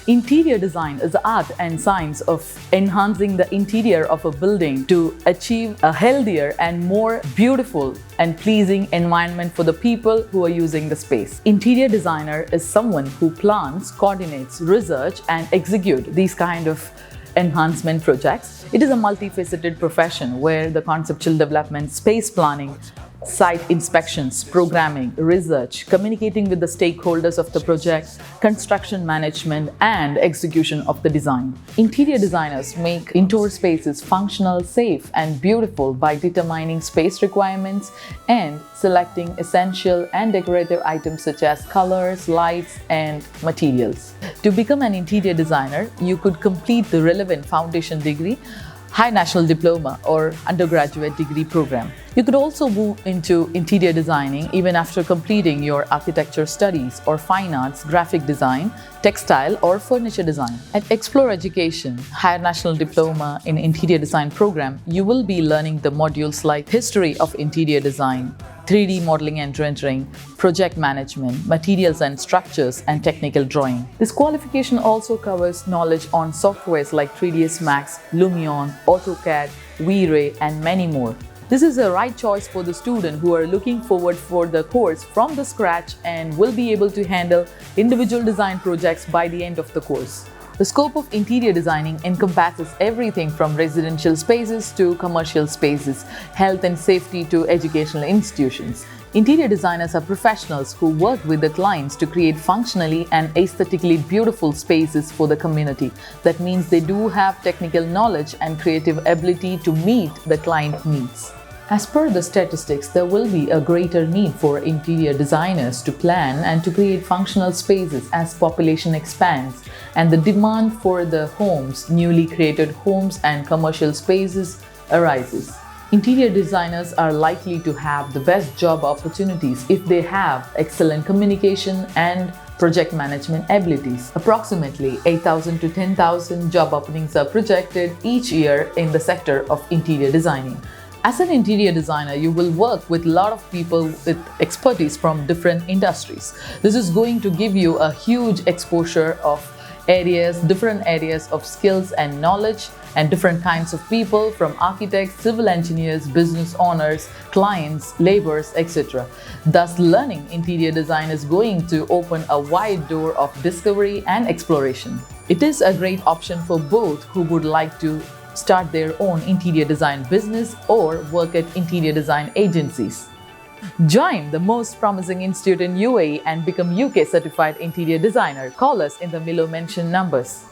Interior design is the art and science of enhancing the interior of a building to achieve a healthier and more beautiful and pleasing environment for the people who are using the space. Interior designer is someone who plans, coordinates, research and execute these kind of enhancement projects. It is a multifaceted profession where the conceptual development, space planning, site inspections, programming, research, communicating with the stakeholders of the project, construction management, and execution of the design. Interior designers make indoor spaces functional, safe, and beautiful by determining space requirements and selecting essential and decorative items such as colors, lights, and materials. To become an interior designer, you could complete the relevant foundation degree, high national diploma or undergraduate degree program. You could also move into interior designing even after completing your architecture studies or fine arts, graphic design, textile or furniture design. At Explore Education, higher national diploma in interior design program, you will be learning the modules like history of interior design, 3D modeling and rendering, project management, materials and structures, and technical drawing. This qualification also covers knowledge on softwares like 3ds Max, Lumion, AutoCAD, V-Ray, and many more. This is the right choice for the student who are looking forward for the course from the scratch and will be able to handle individual design projects by the end of the course. The scope of interior designing encompasses everything from residential spaces to commercial spaces, health and safety to educational institutions. Interior designers are professionals who work with the clients to create functionally and aesthetically beautiful spaces for the community. That means they do have technical knowledge and creative ability to meet the client needs. As per the statistics, there will be a greater need for interior designers to plan and to create functional spaces as population expands and the demand for the homes, newly created homes and commercial spaces arises. Interior designers are likely to have the best job opportunities if they have excellent communication and project management abilities. Approximately 8,000 to 10,000 job openings are projected each year in the sector of interior designing. As an interior designer, you will work with a lot of people with expertise from different industries. This is going to give you a huge exposure of different areas of skills and knowledge, and different kinds of people from architects, civil engineers, business owners, clients, laborers, etc. Thus, learning interior design is going to open a wide door of discovery and exploration. It is a great option for both who would like to start their own interior design business or work at interior design agencies. Join the most promising institute in UAE and become UK certified interior designer. Call us in the below mentioned numbers.